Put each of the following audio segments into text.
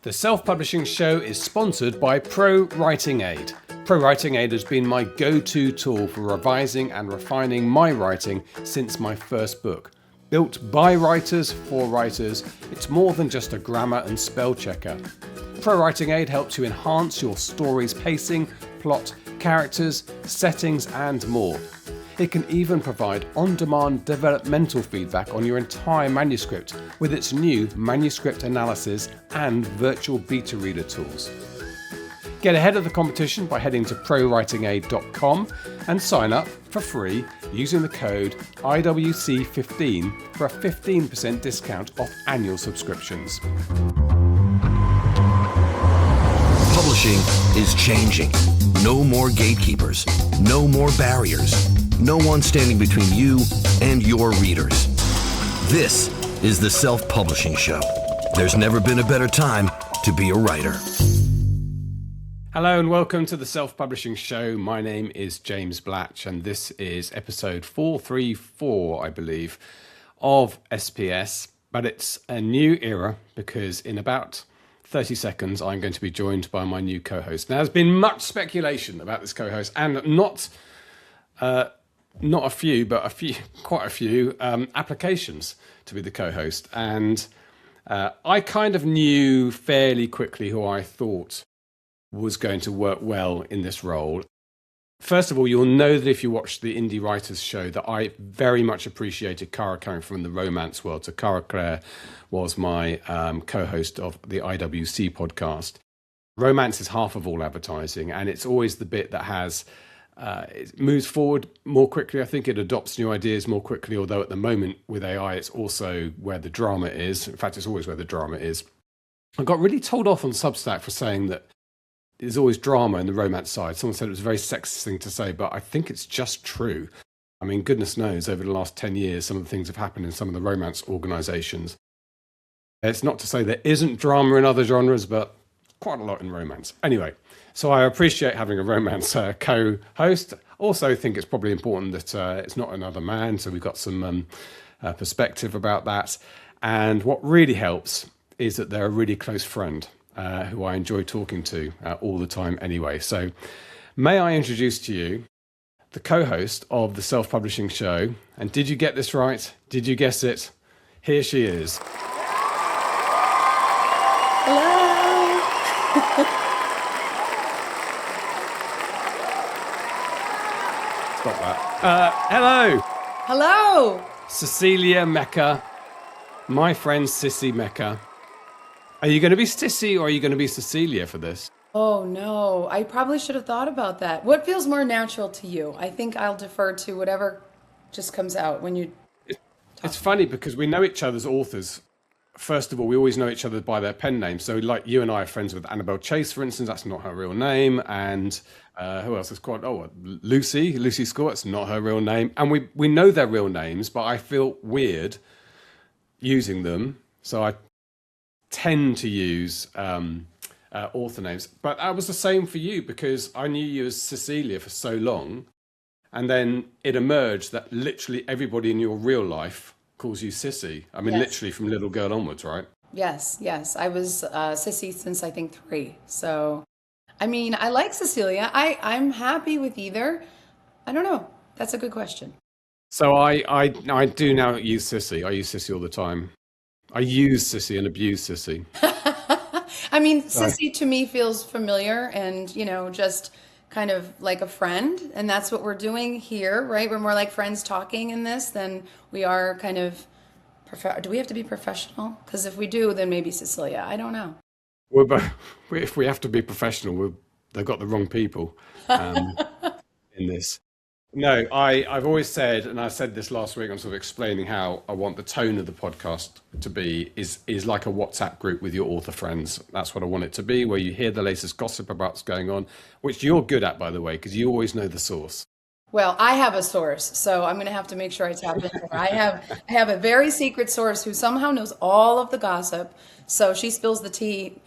The Self-Publishing Show is sponsored by Pro Writing Aid. Pro Writing Aid has been my go-to tool for revising and refining my writing since my first book. Built by writers for writers, it's more than just a grammar and spell checker. Pro Writing Aid helps you enhance your story's pacing, plot, characters, settings, and more. It can even provide on-demand developmental feedback on your entire manuscript with its new manuscript analysis and virtual beta reader tools. Get ahead of the competition by heading to prowritingaid.com and sign up for free using the code IWC15 for a 15% discount off annual subscriptions. Publishing is changing. No more gatekeepers. No more barriers. No one standing between you and your readers. This is the Self-Publishing Show. There's never been a better time to be a writer. Hello and welcome to the Self-Publishing Show. My name is James Blatch and this is episode 434, I believe, of SPS. But it's a new era because in about 30 seconds I'm going to be joined by my new co-host. Now, there's been much speculation about this co-host and not a few, but quite a few applications to be the co-host. And I kind of knew fairly quickly who I thought was going to work well in this role. First of all, you'll know that if you watch the Indie Writers Show that I very much appreciated Cara coming from the romance world. So Cara Clare was my co-host of the IWC podcast. Romance is half of all advertising, and it's always the bit that has it moves forward more quickly. I think it adopts new ideas more quickly, although at the moment with AI, it's also where the drama is. In fact, it's always where the drama is. I got really told off on Substack for saying that there's always drama in the romance side. Someone said it was a very sexist thing to say, but I think it's just true. I mean, goodness knows, over the last 10 years, some of the things have happened in some of the romance organizations. It's not to say there isn't drama in other genres, but quite a lot in romance. Anyway, so I appreciate having a romance co-host. Also think it's probably important that it's not another man, so we've got some perspective about that. And what really helps is that they're a really close friend who I enjoy talking to all the time anyway. So may I introduce to you the co-host of the Self-Publishing Show. And did you get this right? Did you guess it? Here she is. Stop that. Hello. Hello. Cecilia Mecca, my friend Sissy Mecca. Are you going to be Sissy or are you going to be Cecilia for this? Oh no, I probably should have thought about that. What feels more natural to you? I think I'll defer to whatever just comes out when you It's funny because we know each other's authors. First of all, we always know each other by their pen names. So like you and I are friends with Annabelle Chase, for instance. That's not her real name. And who else is called? Lucy Scott's not her real name. And we know their real names, but I feel weird using them. So I tend to use author names. But that was the same for you because I knew you as Cecilia for so long. And then it emerged that literally everybody in your real life calls you Sissy. I mean, Yes. Literally from little girl onwards, right? Yes. I was Sissy since I think 3. So, I mean, I like Cecilia. I'm happy with either. I don't know. That's a good question. So I do now use Sissy. I use Sissy all the time. I use Sissy and abuse Sissy. I mean, Sissy to me feels familiar and, just kind of like a friend. And that's what we're doing here, right? We're more like friends talking in this than we are kind of, do we have to be professional? Because if we do, then maybe Cecilia. I don't know. If we have to be professional, they've got the wrong people in this. No, I've always said, and I said this last week, I'm sort of explaining how I want the tone of the podcast to be, is like a WhatsApp group with your author friends. That's what I want it to be, where you hear the latest gossip about what's going on, which you're good at, by the way, because you always know the source. Well, I have a source, so I'm going to have to make sure I tap into her. I have a very secret source who somehow knows all of the gossip, so she spills the tea,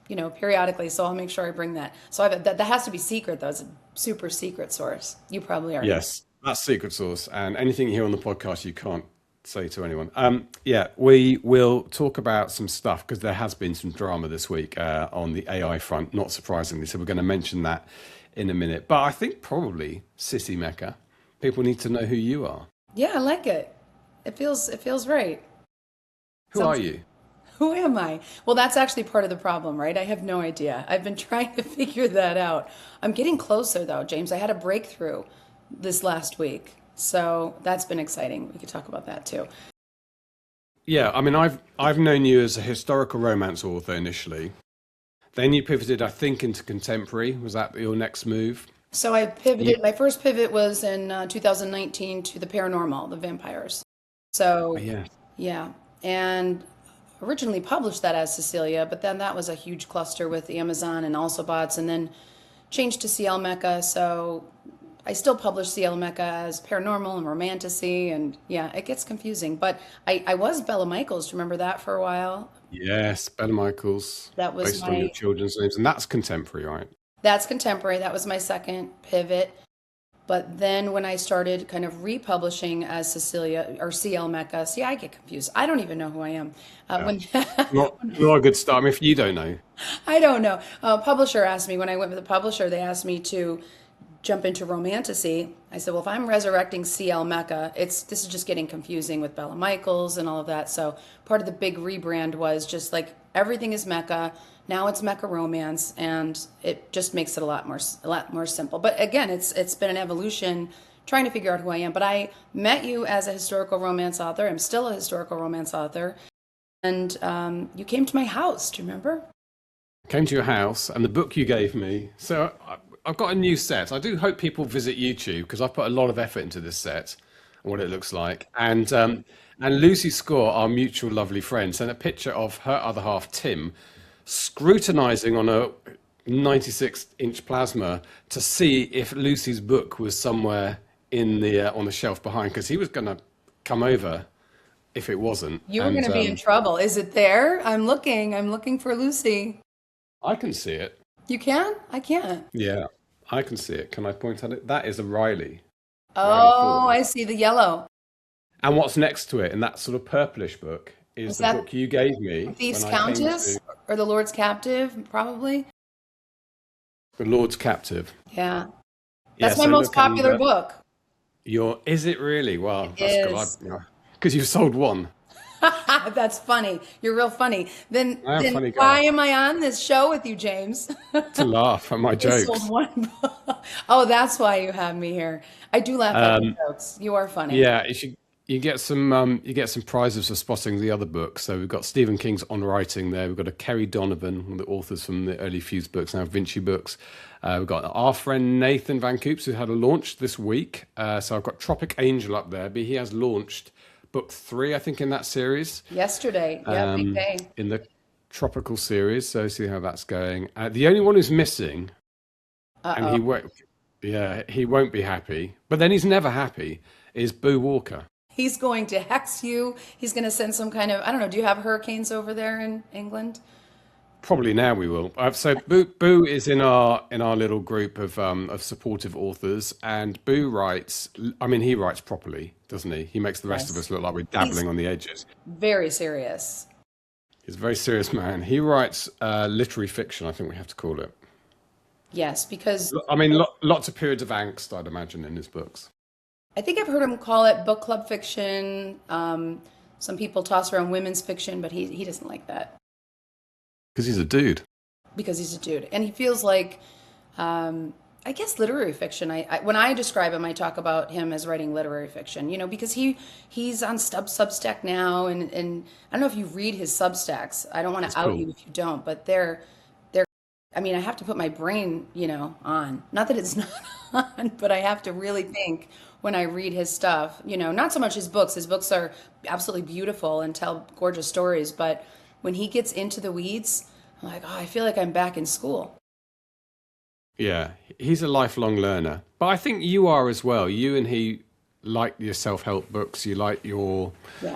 periodically, so I'll make sure I bring that. So that has to be secret, though. It's a super secret source. You probably are. Yes, that's secret source. And anything you hear on the podcast, you can't say to anyone. Yeah, we will talk about some stuff because there has been some drama this week on the AI front, not surprisingly. So we're going to mention that in a minute. But I think probably Sissy Mecca, people need to know who you are. Yeah, I like it. It feels right. Who are you? Who am I? Well, that's actually part of the problem, right? I have no idea. I've been trying to figure that out. I'm getting closer though, James. I had a breakthrough this last week. So that's been exciting. We could talk about that too. Yeah, I mean, I've known you as a historical romance author initially. Then you pivoted, I think, into contemporary. Was that your next move? So I pivoted. My first pivot was in 2019 to the paranormal, the vampires. So yeah, and originally published that as Cecilia, but then that was a huge cluster with Amazon and also bots, and then changed to CL Mecca. So I still publish CL Mecca as paranormal and romantasy, and yeah, it gets confusing. But I was Bella Michaels. Do you remember that for a while? Yes, Bella Michaels. That was based on your children's names, and that's contemporary, right? That's contemporary. That was my second pivot. But then when I started kind of republishing as Cecilia or CL Mecca, see, I get confused. I don't even know who I am. Not a good start. I mean, if you don't know. I don't know. Publisher asked me, when I went with the publisher, they asked me to jump into romantasy. I said, well, if I'm resurrecting CL Mecca, this is just getting confusing with Bella Michaels and all of that. So part of the big rebrand was just like everything is Mecca. Now it's Mecca romance, and it just makes it a lot more simple. But again, it's been an evolution trying to figure out who I am. But I met you as a historical romance author. I'm still a historical romance author. And you came to my house, do you remember? Came to your house, and the book you gave me. So I've got a new set. I do hope people visit YouTube because I've put a lot of effort into this set and what it looks like. And Lucy Score, our mutual lovely friend, sent a picture of her other half, Tim, scrutinizing on a 96-inch plasma to see if Lucy's book was somewhere in the on the shelf behind, because he was going to come over if it wasn't. You were going to be in trouble. Is it there? I'm looking for Lucy. I can see it. You can? I can't. Yeah, I can see it. Can I point at it? That is a Riley. Oh, I see the yellow. And what's next to it in that sort of purplish book is the book you gave me. Thief's Countess or The Lord's Captive, probably. The Lord's Captive. Yeah. That's my most popular book. Is it really? Well, that's good. Because you sold one. That's funny. You're real funny. Then funny why am I on this show with you, James? To laugh at my jokes. Sold one book. Oh, that's why you have me here. I do laugh at your jokes. You are funny. Yeah, you get some prizes for spotting the other books. So we've got Stephen King's On Writing there. We've got a Kerry Donovan, one of the authors from the early Fuse books, now Vinci books. We've got our friend Nathan Van Coops, who had a launch this week. So I've got Tropic Angel up there, but he has launched book 3, I think, in that series. Yesterday, yeah, big day. In the tropical series, so see how that's going. The only one who's missing, and he won't be happy, but then he's never happy, is Boo Walker. He's going to hex you. He's going to send some kind of, I don't know, do you have hurricanes over there in England? Probably now we will. So Boo is in our little group of supportive authors, and Boo writes. I mean, he writes properly, doesn't he? He makes the rest of us look like we're dabbling on the edges. Very serious. He's a very serious man. He writes literary fiction, I think we have to call it. Yes, because I mean, lots of periods of angst, I'd imagine, in his books. I think I've heard him call it book club fiction. Some people toss around women's fiction, but he doesn't like that. Because he's a dude. Because he's a dude. And he feels like, I guess, literary fiction. When I describe him, I talk about him as writing literary fiction, because he's on Substack now. And I don't know if you read his Substacks. I don't want to out you if you don't, but they're, I mean, I have to put my brain, on. Not that it's not on, but I have to really think when I read his stuff, not so much his books. His books are absolutely beautiful and tell gorgeous stories, but when he gets into the weeds, I'm like, I feel like I'm back in school. Yeah, he's a lifelong learner. But I think you are as well. You and he like your self-help books. You like your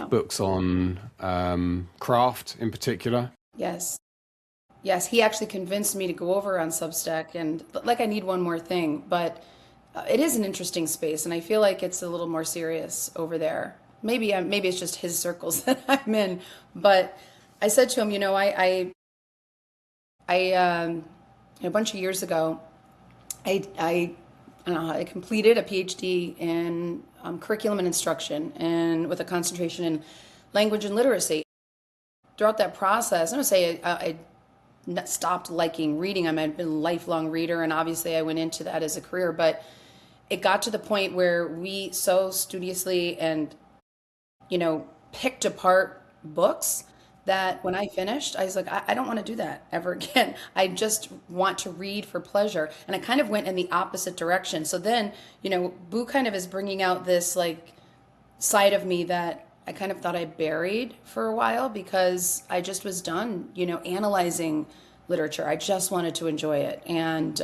books on craft in particular. Yes. Yes, he actually convinced me to go over on Substack, and I need one more thing. But it is an interesting space, and I feel like it's a little more serious over there maybe it's just his circles that I'm in, but I said to him, a bunch of years ago, I don't know, I completed a PhD in curriculum and instruction, and with a concentration in language and literacy. Throughout that process, I'm going to say I stopped liking reading. I've been a lifelong reader, and obviously I went into that as a career, but it got to the point where we so studiously and, picked apart books that when I finished, I was like, I don't want to do that ever again. I just want to read for pleasure. And I kind of went in the opposite direction. So then, Boo kind of is bringing out this like side of me that I kind of thought I buried for a while because I just was done, analyzing literature. I just wanted to enjoy it. And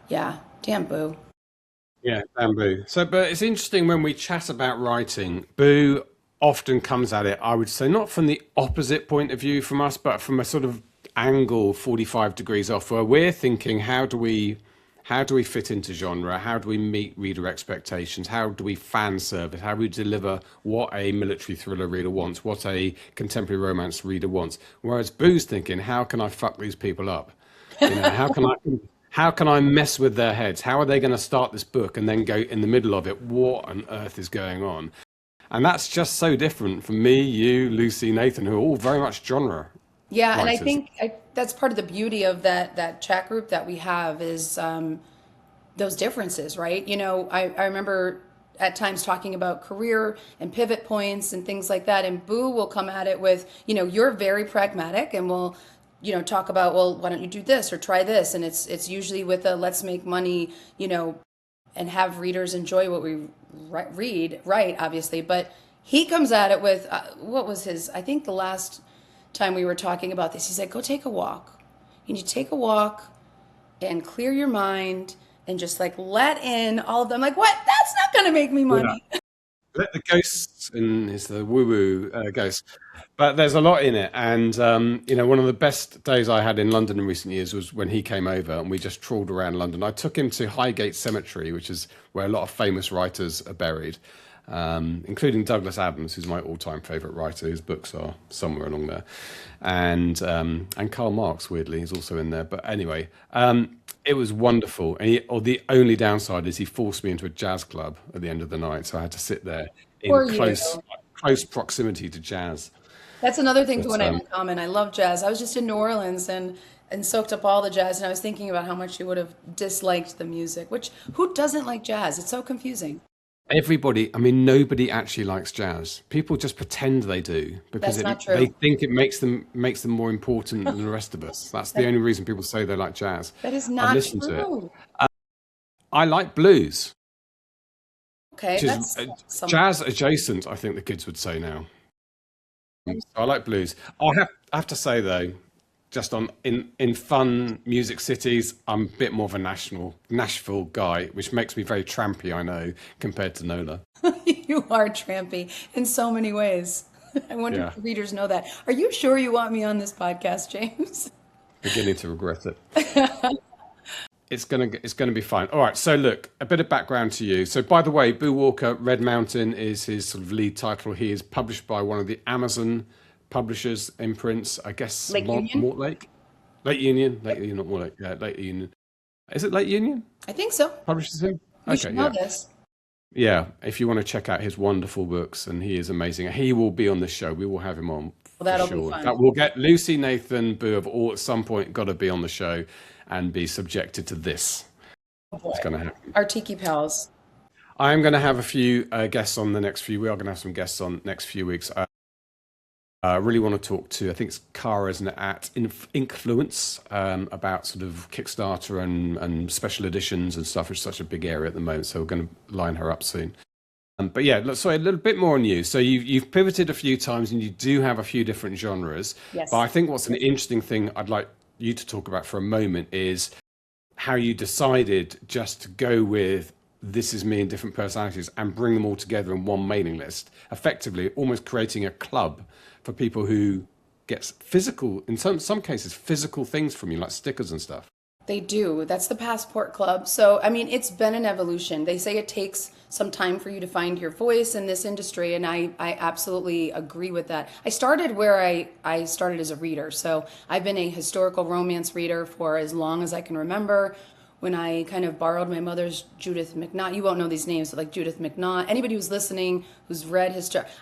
yeah, damn Boo. Yeah, damn Boo. So, but it's interesting when we chat about writing, Boo often comes at it, I would say, not from the opposite point of view from us, but from a sort of angle 45 degrees off, where we're thinking, how do we fit into genre? How do we meet reader expectations? How do we fan service? How do we deliver what a military thriller reader wants, what a contemporary romance reader wants? Whereas Boo's thinking, how can I fuck these people up? How can I mess with their heads? How are they going to start this book and then go in the middle of it? What on earth is going on? And that's just so different from me, you, Lucy, Nathan, who are all very much genre. Yeah, writers. and I think that's part of the beauty of that chat group that we have is those differences, right? I remember at times talking about career and pivot points and things like that, and Boo will come at it with, you're very pragmatic, and we'll, talk about, well, why don't you do this or try this? And it's usually with a let's make money, and have readers enjoy what we read, right, obviously. But he comes at it with, what was his, I think the last time we were talking about this, he said, go take a walk. You need to take a walk and clear your mind and just like let in all of them. Like, what? That's not going to make me money. Yeah. Let the ghosts in, is the woo-woo ghost. But there's a lot in it. And, one of the best days I had in London in recent years was when he came over and we just trawled around London. I took him to Highgate Cemetery, which is where a lot of famous writers are buried, including Douglas Adams, who's my all-time favourite writer. His books are somewhere along there. And Karl Marx, weirdly, is also in there. But anyway, it was wonderful. And the only downside is he forced me into a jazz club at the end of the night. So I had to sit there in close proximity to jazz. That's another thing to what I have in common. I love jazz. I was just in New Orleans and soaked up all the jazz, and I was thinking about how much you would have disliked the music, which who doesn't like jazz? It's so confusing. Everybody, nobody actually likes jazz. People just pretend they do because they think it makes them more important than the rest of us. That's the only reason people say they like jazz. That is not true. To I like blues. Okay, that's jazz adjacent, I think the kids would say now. I like blues. I have to say though, just in fun music cities, I'm a bit more of a Nashville guy, which makes me very trampy, I know, compared to Nola. You are trampy in so many ways. I wonder if readers know that. Are you sure you want me on this podcast, James? Beginning to regret it. It's gonna be fine. All right. So look, a bit of background to you. So by the way, Boo Walker, Red Mountain is his sort of lead title. He is published by one of the Amazon publishers, imprints. I guess Mortlake, Lake Union, not Mortlake. Yeah, Lake Union. Is it Lake Union? I think so. Publishes him. You should know this. Yeah, if you want to check out his wonderful books, and he is amazing. He will be on the show. We will have him on. Well, that'll be fun. We'll get Lucy, Nathan, Boo have all at some point got to be on the show and be subjected to this. It's going to happen. Our Tiki Pals. I'm going to have a few guests on the next few. We are going to have some guests on next few weeks. I really want to talk to, I think it's Kara's at Influence, about sort of Kickstarter and special editions and stuff, which is such a big area at the moment. So we're going to line her up soon. But yeah, sorry, a little bit more on you. So you've pivoted a few times and you do have a few different genres. Yes. But I think what's an interesting thing I'd like you to talk about for a moment is how you decided just to go with This Is Me and different personalities and bring them all together in one mailing list, effectively almost creating a club for people who gets physical, in some cases, physical things from you, like stickers and stuff. They do. That's the Passport Club. So, I mean, it's been an evolution. They say it takes some time for you to find your voice in this industry, and I absolutely agree with that. I started where I started as a reader. So I've been a historical romance reader for as long as I can remember. When I kind of borrowed my mother's Judith McNaught, you won't know these names, but like Judith McNaught, anybody who's listening who's read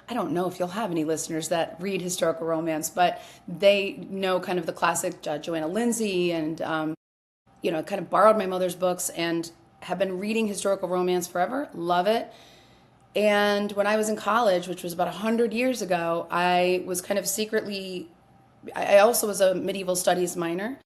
I don't know if you'll have any listeners that read historical romance, but they know kind of the classic Joanna Lindsay and, kind of borrowed my mother's books and have been reading historical romance forever. Love it. And when I was in college, which was about 100 years ago, I was kind of secretly, I also was a medieval studies minor.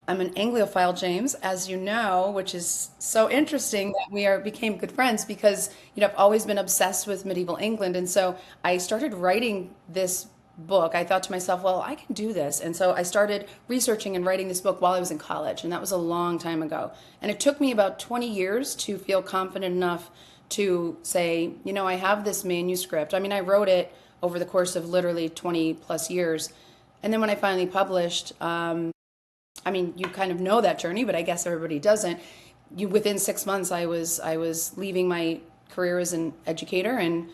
I'm an Anglophile, James, as you know, which is so interesting that we became good friends because, I've always been obsessed with medieval England. And so I started writing this book. I thought to myself, well, I can do this. And so I started researching and writing this book while I was in college. And that was a long time ago. And it took me about 20 years to feel confident enough to say, I have this manuscript. I mean, I wrote it over the course of literally 20 plus years. And then when I finally published, you kind of know that journey, but I guess everybody doesn't. Within 6 months, I was leaving my career as an educator and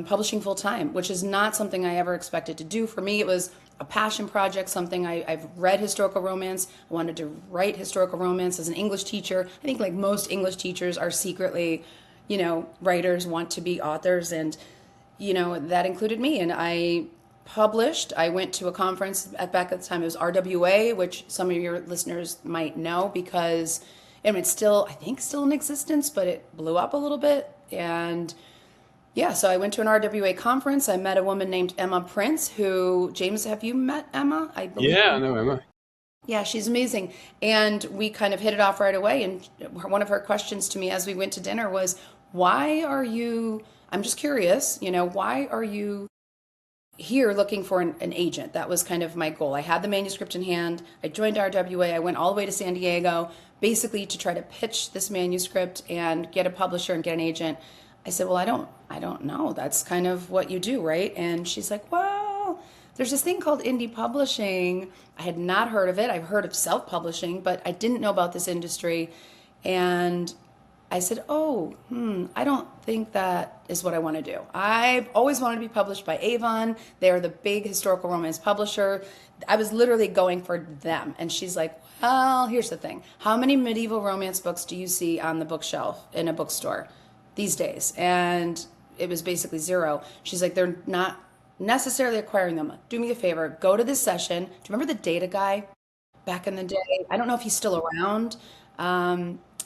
publishing full time, which is not something I ever expected to do. For me, it was a passion project, something I've read historical romance. I wanted to write historical romance as an English teacher. I think like most English teachers are secretly, writers, want to be authors, and that included me. And I went to a conference back at the time. It was RWA, which some of your listeners might know because it's still, I think, still in existence, but it blew up a little bit. And yeah, so I went to an RWA conference. I met a woman named Emma Prince, who, James, have you met Emma? I believe. Yeah, I know Emma. Yeah, she's amazing. And we kind of hit it off right away. And one of her questions to me as we went to dinner was, I'm just curious, why are you here looking for an agent? That was kind of my goal. I had the manuscript in hand. I joined RWA. I went all the way to San Diego, basically to try to pitch this manuscript and get a publisher and get an agent. I said, well, I don't know. That's kind of what you do, right? And she's like, well, there's this thing called indie publishing. I had not heard of it. I've heard of self-publishing, but I didn't know about this industry. And I said, I don't think that is what I want to do. I've always wanted to be published by Avon. They're the big historical romance publisher. I was literally going for them. And she's like, well, here's the thing. How many medieval romance books do you see on the bookshelf in a bookstore these days? And it was basically zero. She's like, they're not necessarily acquiring them. Do me a favor, go to this session. Do you remember the data guy back in the day? I don't know if he's still around.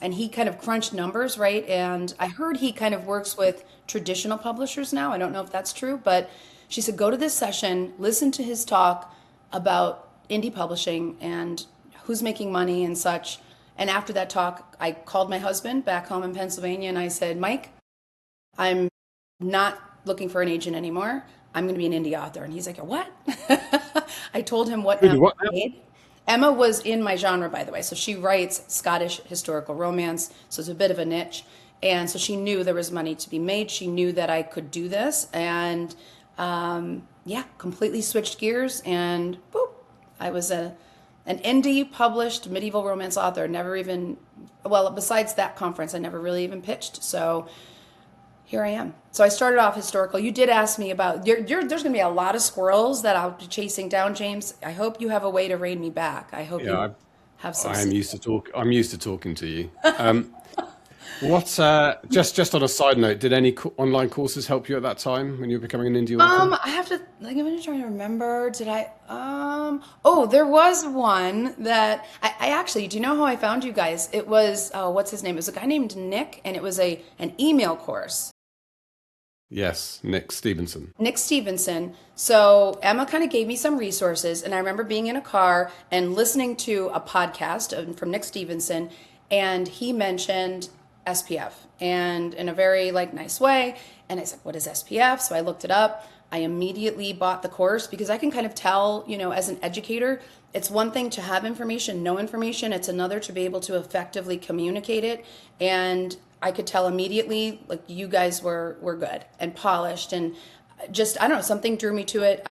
And he kind of crunched numbers, right? And I heard he kind of works with traditional publishers now. I don't know if that's true, but she said, go to this session, listen to his talk about indie publishing and who's making money and such. And after that talk, I called my husband back home in Pennsylvania and I said, Mike, I'm not looking for an agent anymore. I'm going to be an indie author. And he's like, what? I told him what Emma made. Emma was in my genre, by the way. So she writes Scottish historical romance. So it's a bit of a niche. And so she knew there was money to be made. She knew that I could do this. And completely switched gears. And boop, I was an indie published medieval romance author. Besides that conference, I never really even pitched. So here I am. So I started off historical. You did ask me about, there's going to be a lot of squirrels that I'll be chasing down, James. I hope you have a way to rein me back. I hope you have some. I'm used to talking to you. Just on a side note, did any online courses help you at that time when you were becoming an indie author? I'm going to try to remember. Did I, there was one that I actually, do you know how I found you guys? It was, what's his name? It was a guy named Nick, and it was an email course. Yes, Nick Stevenson. So Emma kind of gave me some resources, and I remember being in a car and listening to a podcast from Nick Stevenson, and he mentioned SPF, and in a very nice way. And I said, what is SPF? So I looked it up. I immediately bought the course because I can kind of tell, as an educator, it's one thing to have information, know information. It's another to be able to effectively communicate it. And I could tell immediately, you guys were good and polished, and just, I don't know, something drew me to it.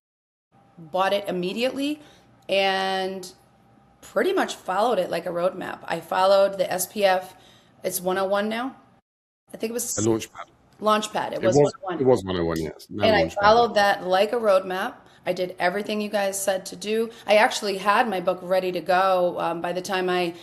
I bought it immediately, and pretty much followed it like a roadmap. I followed the SPF. It's 101 now. I think it was A launchpad. LaunchPad. It It was was 101. it was 101, yes. Now And I launchpad. followed that like a roadmap. I did everything you guys said to do. I actually had my book ready to go by the time I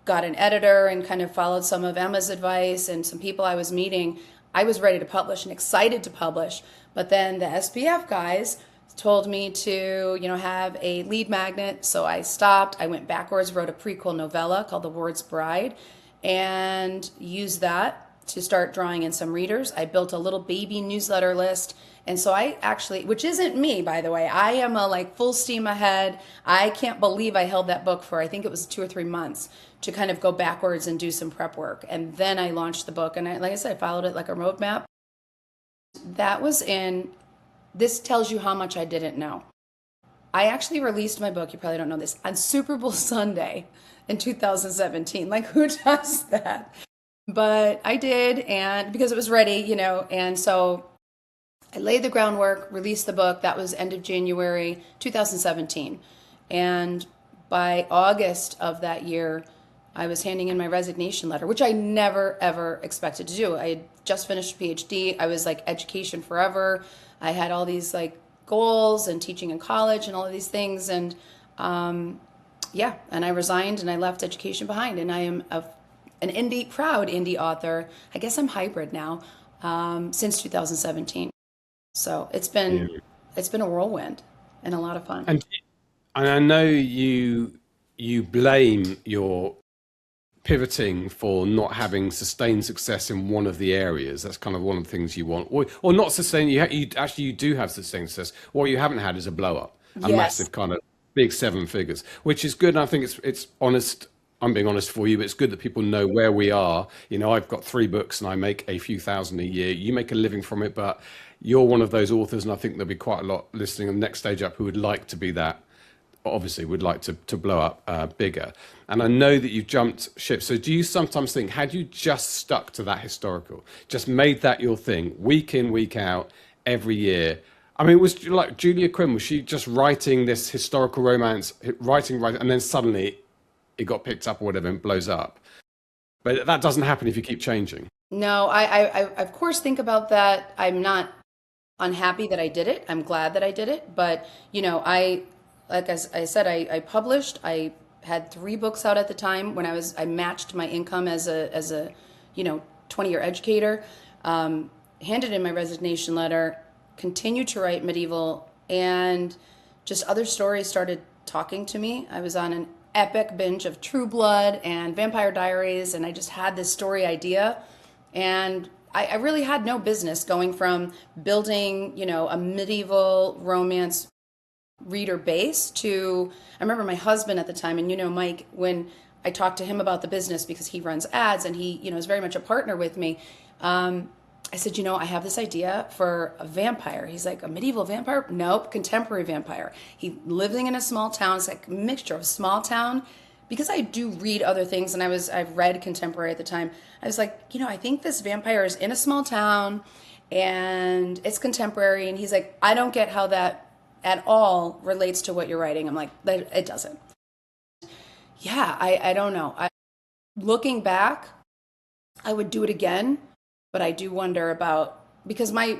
got an editor and kind of followed some of Emma's advice and some people I was meeting. I was ready to publish and excited to publish. But then the SPF guys told me to, have a lead magnet. So I stopped. I went backwards, wrote a prequel novella called The Ward's Bride, and used that to start drawing in some readers. I built a little baby newsletter list. And so I actually, which isn't me, by the way, I am a full steam ahead. I can't believe I held that book for, I think it was 2 or 3 months to kind of go backwards and do some prep work. And then I launched the book. And like I said, I followed it like a roadmap. This tells you how much I didn't know. I actually released my book, you probably don't know this, on Super Bowl Sunday in 2017. Who does that? But I did, and because it was ready, and so I laid the groundwork, released the book. That was end of January 2017. And by August of that year, I was handing in my resignation letter, which I never, ever expected to do. I had just finished a PhD. I was education forever. I had all these goals and teaching in college and all of these things. And and I resigned and I left education behind. And I am an proud indie author. I guess I'm hybrid now, since 2017. So it's been a whirlwind and a lot of fun. And I know you blame your pivoting for not having sustained success in one of the areas. That's kind of one of the things you want, or not sustain. You do have sustained success. What you haven't had is a blow up, a Yes. massive kind of big 7 figures, which is good. And I think it's honest. I'm being honest for you, but it's good that people know where we are. I've got 3 books and I make a few thousand a year. You make a living from it, but you're one of those authors, and I think there'll be quite a lot listening on the next stage up who would like to be that. Obviously would like to blow up bigger. And I know that you've jumped ship. So do you sometimes think, had you just stuck to that historical, just made that your thing, week in, week out, every year? I mean, it was like Julia Quinn, was she just writing this historical romance, writing, and then suddenly it got picked up or whatever and blows up? But that doesn't happen if you keep changing. No, I of course think about that. I'm not unhappy that I did it. I'm glad that I did it. But, like as I said, I published. I had 3 books out at the time when I matched my income as a 20-year educator, handed in my resignation letter, continued to write medieval, and just other stories started talking to me. I was on an epic binge of True Blood and Vampire Diaries, and I just had this story idea, and I really had no business going from building, a medieval romance reader base to, I remember my husband at the time, and Mike, when I talked to him about the business because he runs ads and he, is very much a partner with me. I said, I have this idea for a vampire. He's like, a medieval vampire? Nope, contemporary vampire. He living in a small town. It's like a mixture of small town. Because I do read other things, and I've read contemporary at the time. I was like, I think this vampire is in a small town and it's contemporary. And he's like, I don't get how that at all relates to what you're writing. I'm like, it doesn't. Yeah, I don't know. Looking back, I would do it again, but I do wonder about, because my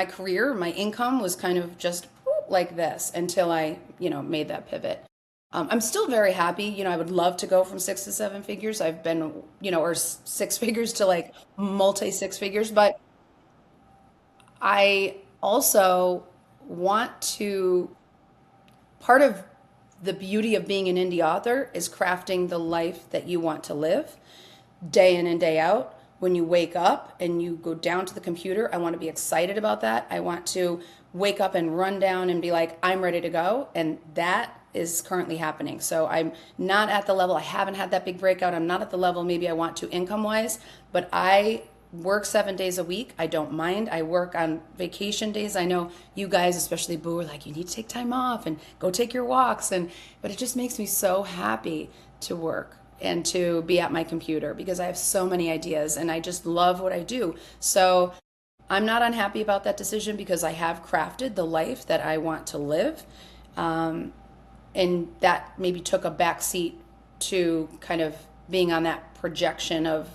career, my income was kind of just like this until I, made that pivot. I'm still very happy. I would love to go from 6 to 7 figures. I've been, or 6 figures to multi 6 figures, but I also want to, part of the beauty of being an indie author is crafting the life that you want to live day in and day out. When you wake up and you go down to the computer, I want to be excited about that. I want to wake up and run down and be like, I'm ready to go. And that is currently happening. So I'm not at the level, I haven't had that big breakout. I'm not at the level maybe I want to income wise, but I work 7 days a week. I don't mind. I work on vacation days. I know you guys, especially Boo, are like, you need to take time off and go take your walks. But it just makes me so happy to work and to be at my computer because I have so many ideas and I just love what I do. So I'm not unhappy about that decision because I have crafted the life that I want to live. and that maybe took a back seat to kind of being on that projection of,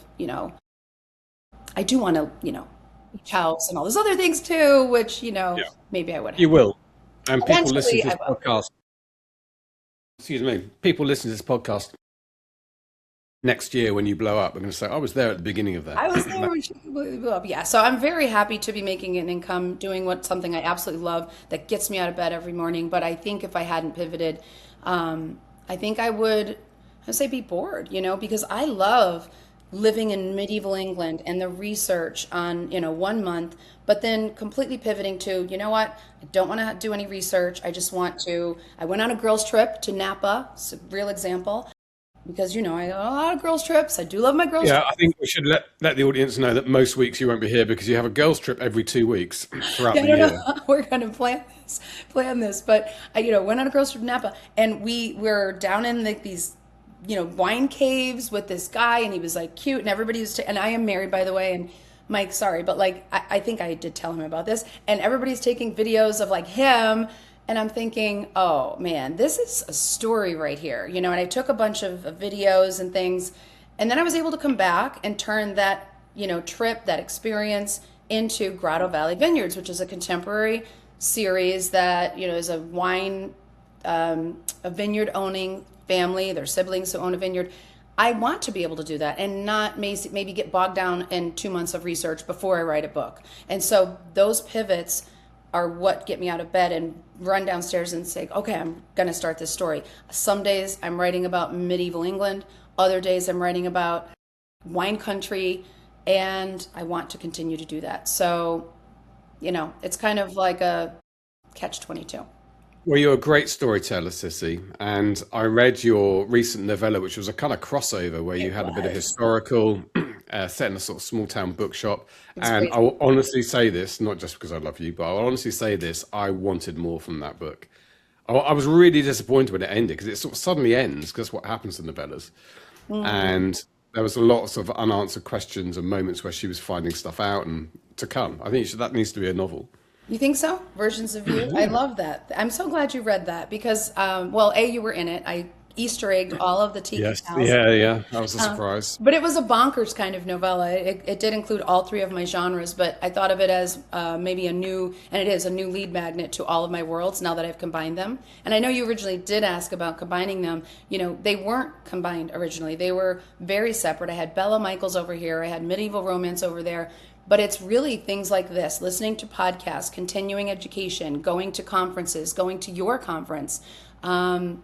I do want to, beach house and all those other things too, which, maybe I would have. You will. And people listen Eventually, to this I will. podcast. Excuse me. People listen to this podcast next year when you blow up. I'm going to say, I was there at the beginning of that. I was there when she blew up. Yeah, so I'm very happy to be making an income, doing something I absolutely love that gets me out of bed every morning. But I think if I hadn't pivoted, I think I'd say be bored, because I love living in medieval England and the research on, 1 month, but then completely pivoting to, you know what, I don't want to do any research. I went on a girls' trip to Napa. It's a real example. Because, I go on a lot of girls' trips. I do love my girls' trips. I think we should let the audience know that most weeks you won't be here because you have a girls' trip every 2 weeks throughout the year. We're going to plan this. But I, went on a girls' trip to Napa, and we were down in these, wine caves with this guy, and he was like cute, and everybody was, and I am married, by the way, and Mike, sorry, but like, I think I did tell him about this, and everybody's taking videos of like him. And I'm thinking, oh man, this is a story right here, and I took a bunch of videos and things, and then I was able to come back and turn that, trip, that experience into Grotto Valley Vineyards, which is a contemporary series that, is a vineyard owning family, their siblings who own a vineyard. I want to be able to do that and not maybe get bogged down in 2 months of research before I write a book. And so those pivots are what get me out of bed and run downstairs and say, okay, I'm going to start this story. Some days I'm writing about medieval England. Other days I'm writing about wine country, and I want to continue to do that. So, it's kind of like a catch-22. Well, you're a great storyteller, Sissy, and I read your recent novella, which was a kind of crossover where you had a bit of historical, set in a sort of small town bookshop. And I will honestly say this, not just because I love you, but I'll honestly say this, I wanted more from that book. I was really disappointed when it ended because it sort of suddenly ends, because that's what happens in novellas. And there was a lot of sort of unanswered questions and moments where she was finding stuff out and to come. I think that needs to be a novel. You think so? Versions of you? I love that. I'm so glad you read that because, you were in it. I Easter egged all of the tiki Yes, cows. yeah, that was a surprise. But it was a bonkers kind of novella. It did include all 3 of my genres, but I thought of it as maybe a new lead magnet to all of my worlds now that I've combined them. And I know you originally did ask about combining them. They weren't combined originally. They were very separate. I had Bella Michaels over here. I had medieval romance over there. But it's really things like this, listening to podcasts, continuing education, going to conferences, going to your conference, talking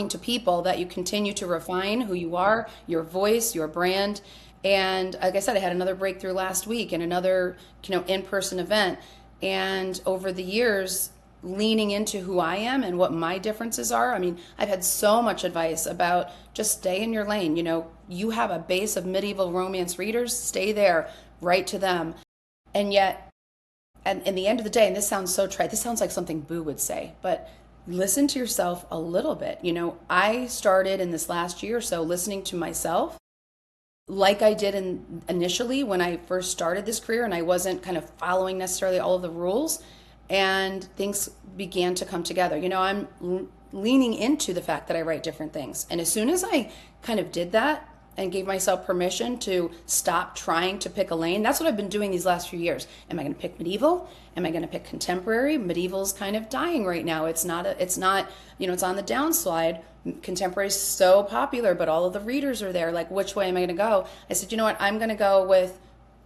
to people that you continue to refine who you are, your voice, your brand. And like I said, I had another breakthrough last week in another, in-person event. And over the years, leaning into who I am and what my differences are. I mean, I've had so much advice about just stay in your lane. You have a base of medieval romance readers, stay there, write to them. And yet, and in the end of the day, and this sounds so trite, this sounds like something Boo would say, but listen to yourself a little bit. I started in this last year or so listening to myself like I did initially when I first started this career, and I wasn't kind of following necessarily all of the rules, and things began to come together. I'm leaning into the fact that I write different things. And as soon as I kind of did that and gave myself permission to stop trying to pick a lane, that's what I've been doing these last few years. Am I going to pick medieval? Am I going to pick contemporary? Medieval's kind of dying right now. It's not, it's on the downslide. Contemporary is so popular, but all of the readers are there. Like, which way am I going to go? I said, you know what? I'm going to go with,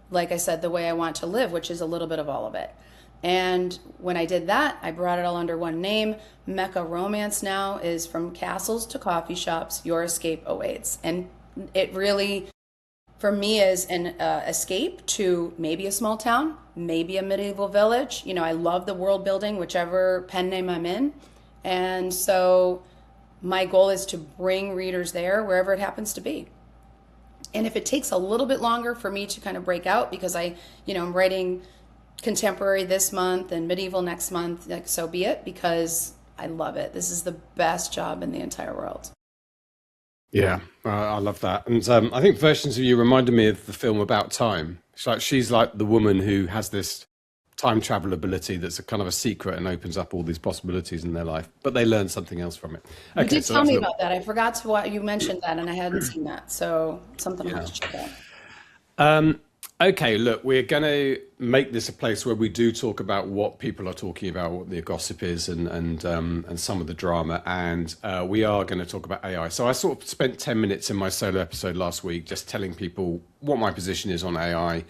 like I said, the way I want to live, which is a little bit of all of it. And when I did that, I brought it all under one name. Mecca Romance now is from castles to coffee shops, your escape awaits. And it really, for me, is an escape to maybe a small town, maybe a medieval village. I love the world building, whichever pen name I'm in. And so my goal is to bring readers there wherever it happens to be. And if it takes a little bit longer for me to kind of break out because I'm writing contemporary this month and medieval next month, like, so be it, because I love it. This is the best job in the entire world. Yeah, I love that. And I think versions of you reminded me of the film About Time. She's like the woman who has this time travel ability that's a kind of a secret and opens up all these possibilities in their life, but they learn something else from it. You Okay, did so tell that's me the, about that. I forgot to what you mentioned that, and I hadn't seen that. So something I'll yeah. have to check out. Okay, look, we're going to make this a place where we do talk about what people are talking about, what the gossip is, and some of the drama. And we are going to talk about AI. So I sort of spent 10 minutes in my solo episode last week just telling people what my position is on AI.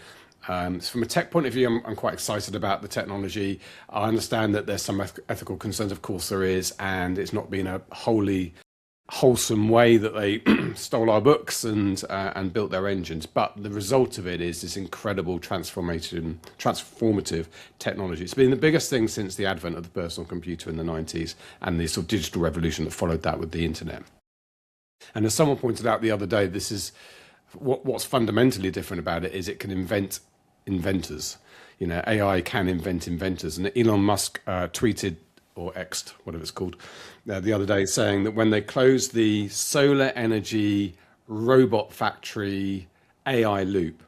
So from a tech point of view, I'm quite excited about the technology. I understand that there's some ethical concerns, of course there is, and it's not been a wholly wholesome way that they stole our books and built their engines. But the result of it is this incredible transformative technology. It's been the biggest thing since the advent of the personal computer in the 90s and the sort of digital revolution that followed that with the internet. And as someone pointed out the other day, this is what's fundamentally different about it is it can invent inventors. You know, AI can invent inventors. And Elon Musk tweeted, or X'd, whatever it's called, the other day, saying that when they close the solar energy robot factory AI loop,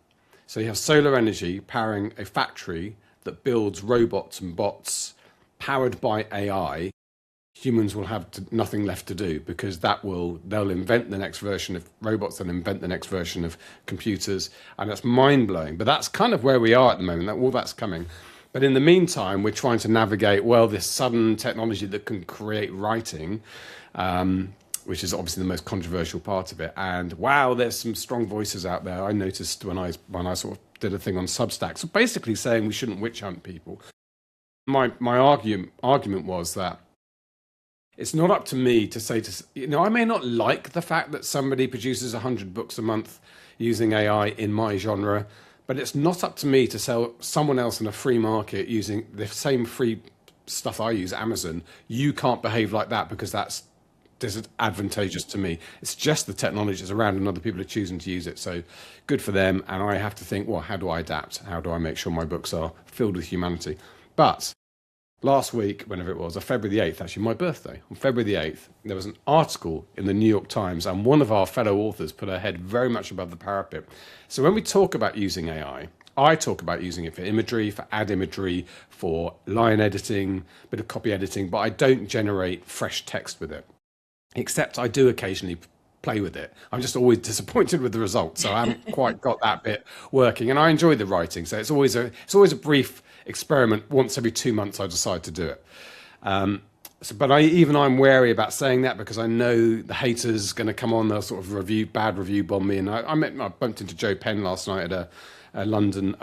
so you have solar energy powering a factory that builds robots and bots powered by AI, humans will have nothing left to do, because they'll invent the next version of robots, they'll invent the next version of computers, and that's mind-blowing. But that's kind of where we are at the moment, all that's coming. But in the meantime, we're trying to navigate, well, this sudden technology that can create writing, which is obviously the most controversial part of it. And wow, there's some strong voices out there. I noticed when I sort of did a thing on Substack, so basically saying we shouldn't witch hunt people. My argument was that it's not up to me to say I may not like the fact that somebody produces 100 books a month using AI in my genre, but it's not up to me to sell someone else in a free market using the same free stuff I use, Amazon. You can't behave like that because that's disadvantageous to me. It's just the technology is around and other people are choosing to use it. So good for them. And I have to think, well, how do I adapt? How do I make sure my books are filled with humanity? But last week, whenever it was, on February the 8th, actually my birthday, on February the 8th, there was an article in the New York Times, and one of our fellow authors put her head very much above the parapet. So when we talk about using AI, I talk about using it for imagery, for ad imagery, for line editing, a bit of copy editing, but I don't generate fresh text with it, except I do occasionally play with it. I'm just always disappointed with the results, so I haven't quite got that bit working, and I enjoy the writing, so it's always a brief experiment. Once every 2 months I decide to do it. But I'm wary about saying that because I know the haters going to come on, they'll sort of bad review bomb me. And I bumped into Jo Penn last night at a London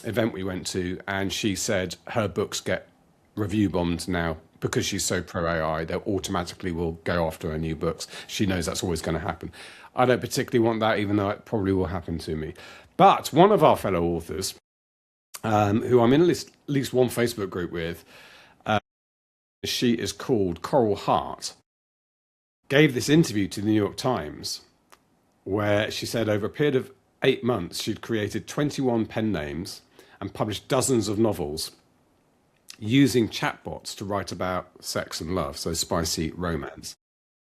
event we went to, and she said her books get review bombed now because she's so pro AI. They automatically will go after her new books. She knows that's always going to happen. I don't particularly want that, even though it probably will happen to me. But one of our fellow authors, who I'm in at least one Facebook group with, she is called Coral Hart, gave this interview to the New York Times where she said over a period of 8 months she'd created 21 pen names and published dozens of novels using chatbots to write about sex and love, so spicy romance.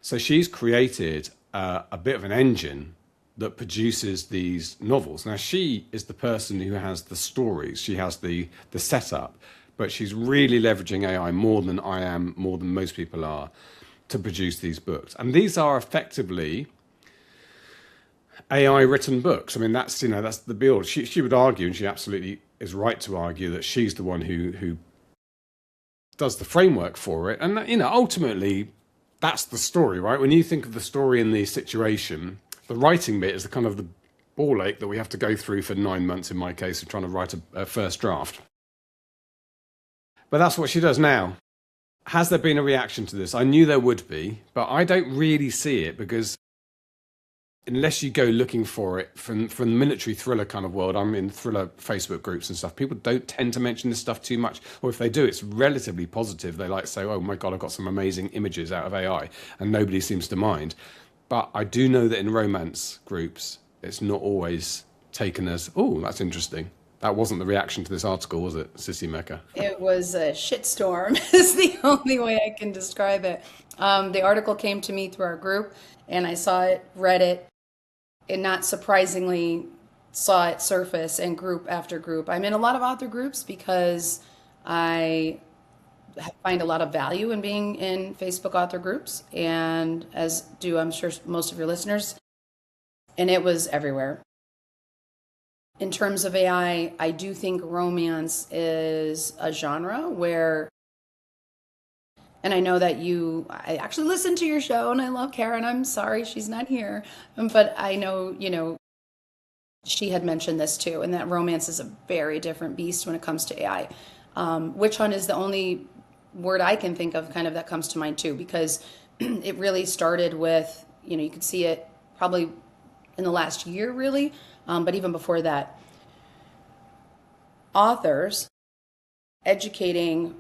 So she's created a bit of an engine that produces these novels. Now, she is the person who has the stories, she has the setup, but she's really leveraging AI more than I am, more than most people are, to produce these books. And these are effectively AI written books. I mean, that's the build. She would argue, and she absolutely is right to argue, that she's the one who does the framework for it. And ultimately, that's the story, right? When you think of the story in the situation, the writing bit is the kind of the ball ache that we have to go through for 9 months, in my case, of trying to write a first draft. But that's what she does now. Has there been a reaction to this? I knew there would be, but I don't really see it, because unless you go looking for it from the military thriller kind of world, I'm in thriller Facebook groups and stuff, people don't tend to mention this stuff too much. Or if they do, it's relatively positive. They like to say, oh my God, I've got some amazing images out of AI, and nobody seems to mind. But I do know that in romance groups, it's not always taken as, oh, that's interesting. That wasn't the reaction to this article, was it, Sissy Mecca? It was a shitstorm, is the only way I can describe it. The article came to me through our group, and I saw it, read it, and not surprisingly, saw it surface in group after group. I'm in a lot of author groups because I find a lot of value in being in Facebook author groups, and as do I'm sure most of your listeners, and it was everywhere. In terms of AI, I do think romance is a genre where, and I know that I actually listen to your show and I love Karen. I'm sorry she's not here, but I know, she had mentioned this too, and that romance is a very different beast when it comes to AI. Witch hunt is the only word I can think of kind of that comes to mind too, because it really started with, you could see it probably in the last year really, but even before that, authors educating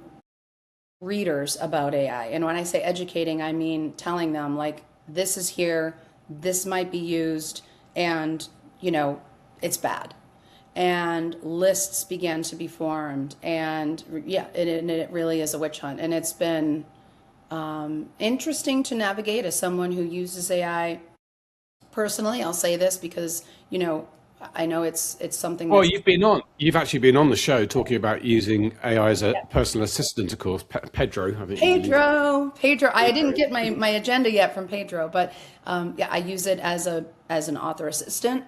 readers about AI. And when I say educating, I mean telling them like, this is here, this might be used, and, it's bad. And lists began to be formed, and it really is a witch hunt. And it's been interesting to navigate as someone who uses AI personally. I'll say this because, I know it's something. Well, you've actually been on the show talking about using AI as a personal assistant, of course. Pedro, I think. Pedro. I didn't get my agenda yet from Pedro, but I use it as an author assistant.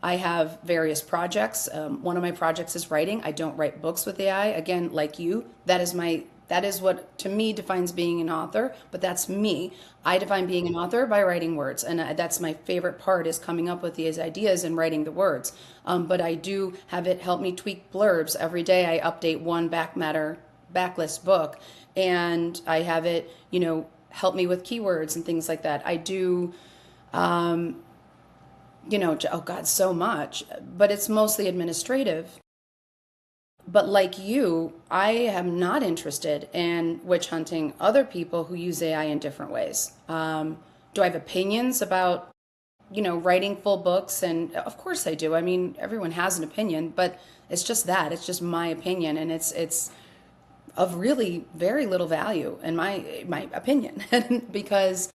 I have various projects. One of my projects is writing. I don't write books with AI. Again, like you, that is what to me defines being an author, but that's me. I define being an author by writing words, and that's my favorite part, is coming up with these ideas and writing the words. But I do have it help me tweak blurbs. Every day I update one backlist book, and I have it, help me with keywords and things like that. I do, oh God, so much, but it's mostly administrative. But like you, I am not interested in witch hunting other people who use AI in different ways. Do I have opinions about, writing full books? And of course I do. I mean, everyone has an opinion, but it's just that. It's just my opinion, and it's of really very little value in my opinion, because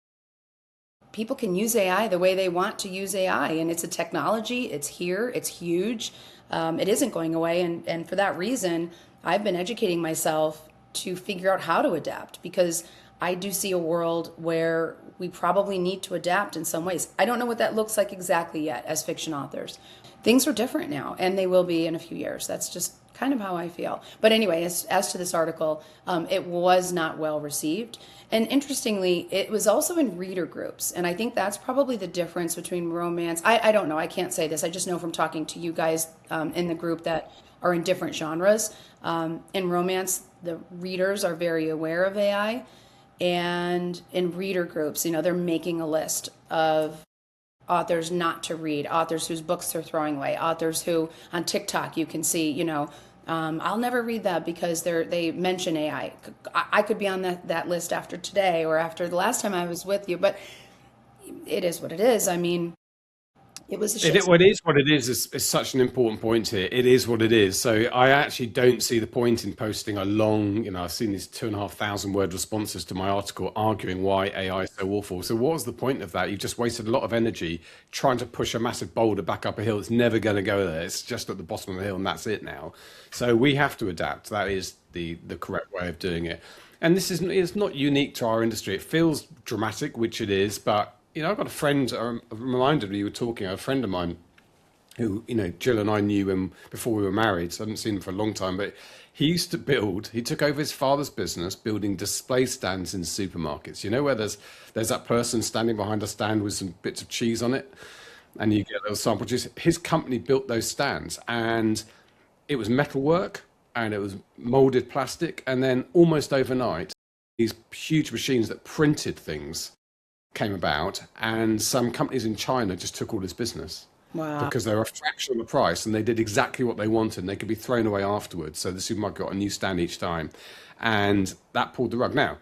people can use AI the way they want to use AI, and it's a technology. It's here. It's huge. It isn't going away, and for that reason, I've been educating myself to figure out how to adapt, because I do see a world where we probably need to adapt in some ways. I don't know what that looks like exactly yet as fiction authors. Things are different now, and they will be in a few years. That's just kind of how I feel. But anyway, as to this article, it was not well received. And interestingly, it was also in reader groups. And I think that's probably the difference between romance. I don't know. I can't say this. I just know from talking to you guys in the group that are in different genres. In romance, the readers are very aware of AI. And in reader groups, they're making a list of authors not to read, authors whose books they're throwing away, authors who on TikTok you can see, I'll never read that because they mention AI. I could be on that list after today or after the last time I was with you, but it is what it is. I mean, it was a shit. What it is such an important point here. It is what it is. So I actually don't see the point in posting a long, I've seen these 2,500 word responses to my article arguing why AI is so awful. So what was the point of that? You've just wasted a lot of energy trying to push a massive boulder back up a hill. It's never going to go there. It's just at the bottom of the hill, and that's it now. So we have to adapt. That is the correct way of doing it. And it's not unique to our industry. It feels dramatic, which it is, but I've got a friend, reminded me you were talking, a friend of mine who, Jill and I knew him before we were married, so I hadn't seen him for a long time, but he took over his father's business building display stands in supermarkets. Where there's that person standing behind a stand with some bits of cheese on it, and you get those sample cheese. His company built those stands, and it was metalwork, and it was molded plastic, and then almost overnight, these huge machines that printed things came about, and some companies in China just took all his business. Wow. Because they were a fraction of the price, and they did exactly what they wanted, and they could be thrown away afterwards. So the supermarket got a new stand each time, and that pulled the rug. Now,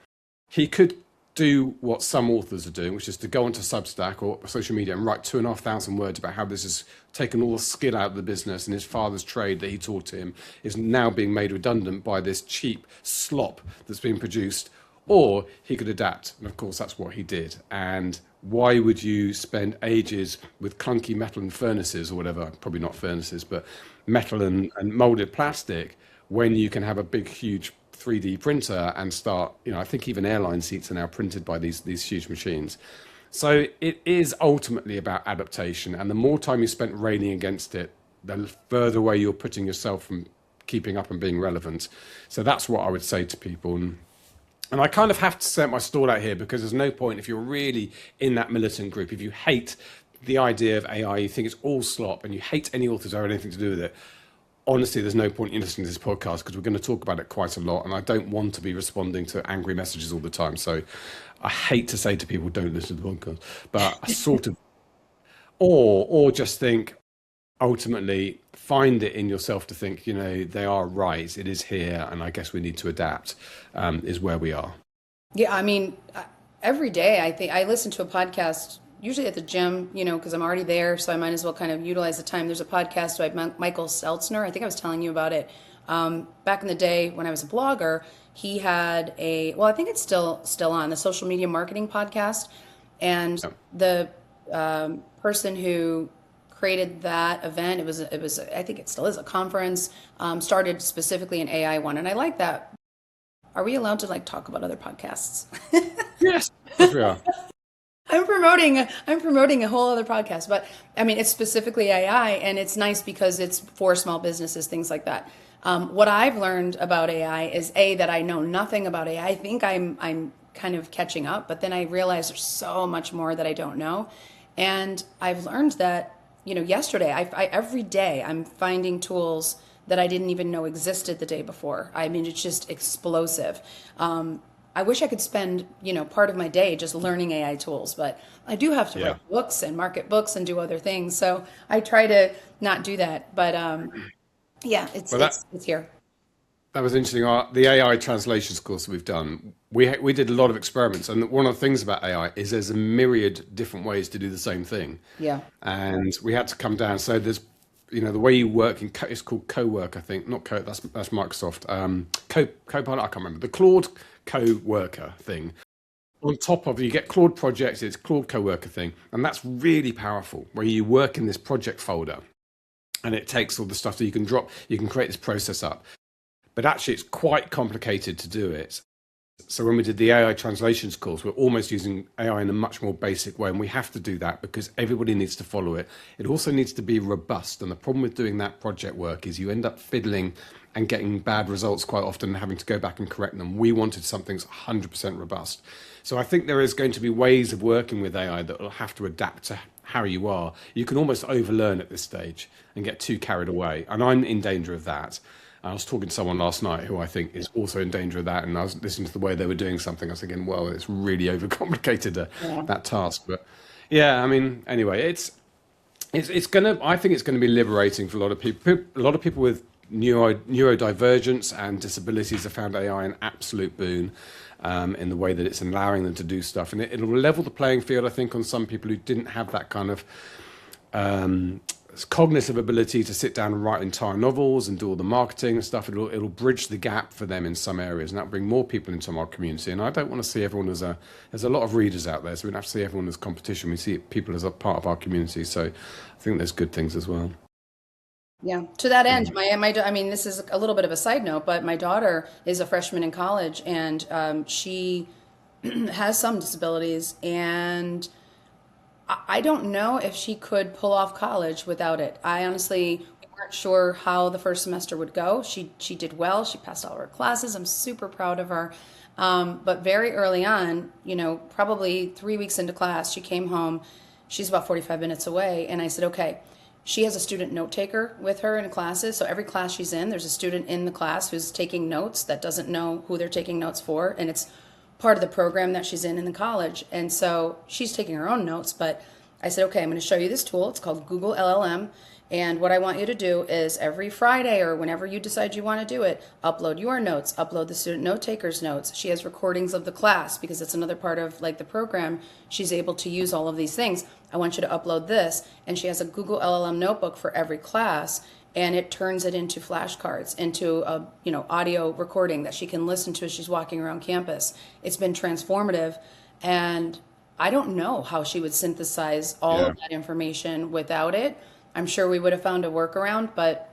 he could do what some authors are doing, which is to go onto Substack or social media and write 2,500 words about how this has taken all the skill out of the business, and his father's trade that he taught him is now being made redundant by this cheap slop that's being produced. or he could adapt. And of course, that's what he did. And why would you spend ages with clunky metal and furnaces or whatever, probably not furnaces, but metal and molded plastic, when you can have a big, huge 3D printer and start, I think even airline seats are now printed by these huge machines. So it is ultimately about adaptation. And the more time you spent railing against it, the further away you're putting yourself from keeping up and being relevant. So that's what I would say to people. And I kind of have to set my stall out here, because there's no point if you're really in that militant group, if you hate the idea of AI, you think it's all slop, and you hate any authors or anything to do with it, honestly, there's no point in listening to this podcast, because we're going to talk about it quite a lot, and I don't want to be responding to angry messages all the time. So I hate to say to people, don't listen to the podcast, but I sort of, or just think, ultimately find it in yourself to think, they are right, it is here, and I guess we need to adapt, is where we are. Yeah, I mean, every day I think I listen to a podcast, usually at the gym, because I'm already there, so I might as well kind of utilize the time. There's a podcast by Michael Seltzner. I think I was telling you about it. Back in the day when I was a blogger, he had I think it's still on, the social media marketing podcast. And the person who created that event, it was I think it still is a conference, started specifically an AI one. And I like that. Are we allowed to talk about other podcasts? Yes, we are. I'm promoting a whole other podcast, but I mean, it's specifically AI, and it's nice because it's for small businesses, things like that. What I've learned about AI is that I know nothing about AI. I think I'm kind of catching up, but then I realize there's so much more that I don't know. And I've learned that, yesterday, every day I'm finding tools that I didn't even know existed the day before. I mean, it's just explosive. I wish I could spend, part of my day just learning AI tools, but I do have to write books and market books and do other things. So I try to not do that. But it's here. That was interesting. The AI translations course we've done, we did a lot of experiments. And one of the things about AI is there's a myriad different ways to do the same thing. Yeah. And we had to come down. So there's, the way you work it's called co-work, I think. Not co, that's Microsoft. Copilot, I can't remember. The Claude co-worker thing. On top of, you get Claude projects, it's Claude co-worker thing. And that's really powerful, where you work in this project folder and it takes all the stuff that you can drop, you can create this process up. But actually it's quite complicated to do it. So when we did the AI translations course, we're almost using AI in a much more basic way. And we have to do that because everybody needs to follow it. It also needs to be robust. And the problem with doing that project work is you end up fiddling and getting bad results quite often and having to go back and correct them. We wanted something that's 100% robust. So I think there is going to be ways of working with AI that will have to adapt to how you are. You can almost overlearn at this stage and get too carried away. And I'm in danger of that. I was talking to someone last night who I think is also in danger of that, and I was listening to the way they were doing something. I was thinking, well, it's really overcomplicated that task. But yeah, I mean, anyway, it's gonna. I think it's going to be liberating for a lot of people. A lot of people with neurodivergence and disabilities have found AI an absolute boon in the way that it's allowing them to do stuff, and it'll level the playing field, I think, on some people who didn't have that kind of cognitive ability to sit down and write entire novels and do all the marketing and stuff. It'll bridge the gap for them in some areas, and that'll bring more people into our community. And I don't want to see everyone there's a lot of readers out there, so we don't have to see everyone as competition. We see people as a part of our community. So I think there's good things as well. Yeah. To that end, I mean, this is a little bit of a side note, but my daughter is a freshman in college, and she has some disabilities, and I don't know if she could pull off college without it. I honestly weren't sure how the first semester would go. She did well. She passed all of her classes. I'm super proud of her. But very early on, probably 3 weeks into class, she came home. She's about 45 minutes away. And I said, okay, she has a student note taker with her in classes. So every class she's in, there's a student in the class who's taking notes that doesn't know who they're taking notes for. And it's part of the program that she's in the college. And so she's taking her own notes, but I said, okay, I'm going to show you this tool. It's called Google LLM. And what I want you to do is every Friday or whenever you decide you want to do it, upload your notes, upload the student note taker's notes. She has recordings of the class because it's another part of the program. She's able to use all of these things. I want you to upload this. And she has a Google LLM notebook for every class. and it turns it into flashcards, into a audio recording that she can listen to as she's walking around campus. It's been transformative, and I don't know how she would synthesize all of that information without it. I'm sure we would have found a workaround, but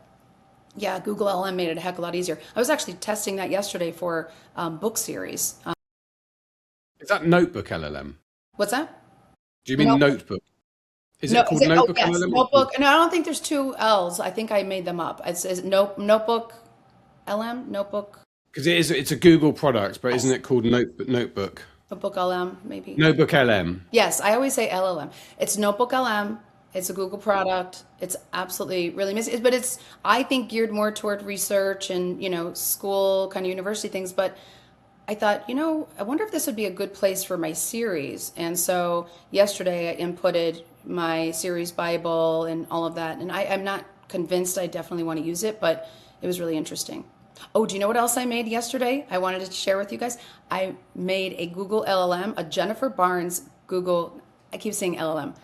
yeah, Google LM made it a heck of a lot easier. I was actually testing that yesterday for book series. Is that Notebook LLM? What's that? Do you mean Notebook? Is it called Notebook LLM? Notebook. No, I don't think there's two L's. I think I made them up. It's Notebook LM? Notebook? Because it's a Google product, but isn't it called Notebook? Notebook LM, maybe. Notebook LM. Yes, I always say LLM. It's Notebook LM. It's a Google product. It's absolutely really amazing. But it's, I think, geared more toward research and, school, kind of university things. But I thought, I wonder if this would be a good place for my series. And so yesterday I inputted my series Bible and all of that. And I'm not convinced I definitely want to use it, but it was really interesting. Oh, do you know what else I made yesterday? I wanted to share with you guys. I made a Google LLM, a Jennifer Barnes Google, I keep saying LLM.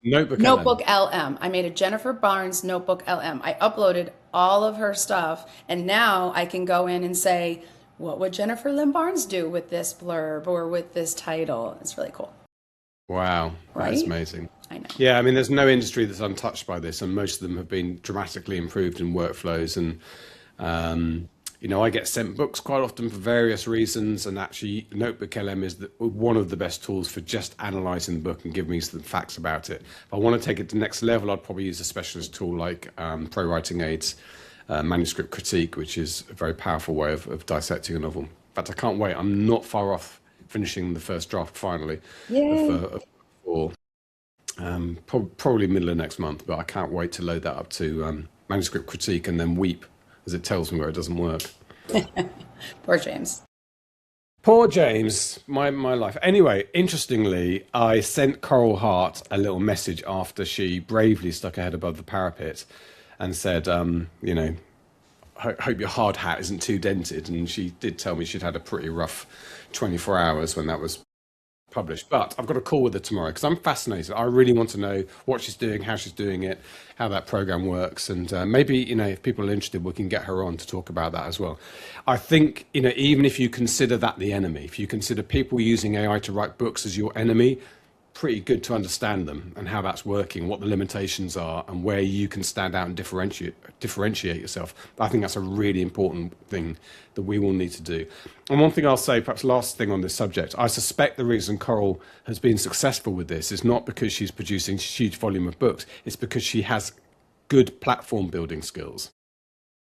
Notebook LM. I made a Jennifer Barnes Notebook LM. I uploaded all of her stuff, and now I can go in and say, what would Jennifer Lynn Barnes do with this blurb or with this title? It's really cool. Wow, right? That's amazing. I know. Yeah, I mean, there's no industry that's untouched by this, and most of them have been dramatically improved in workflows. And I get sent books quite often for various reasons, and actually Notebook LM is one of the best tools for just analyzing the book and giving me some facts about it. If I want to take it to the next level, I'd probably use a specialist tool like Pro Writing Aid's manuscript critique, which is a very powerful way of dissecting a novel. In fact, I can't wait. I'm not far off finishing the first draft finally of four. Probably middle of next month, but I can't wait to load that up to manuscript critique and then weep as it tells me where it doesn't work. Poor James. Poor James, my life. Anyway, interestingly, I sent Coral Hart a little message after she bravely stuck her head above the parapet and said, hope your hard hat isn't too dented. And she did tell me she'd had a pretty rough 24 hours when that was published. But I've got a call with her tomorrow because I'm fascinated. I really want to know what she's doing, how she's doing it, how that program works. And maybe, if people are interested, we can get her on to talk about that as well. I think, even if you consider that the enemy, if you consider people using AI to write books as your enemy, pretty good to understand them and how that's working, what the limitations are, and where you can stand out and differentiate yourself. I think that's a really important thing that we will need to do. And one thing I'll say, perhaps last thing on this subject, I suspect the reason Coral has been successful with this is not because she's producing a huge volume of books, it's because she has good platform building skills.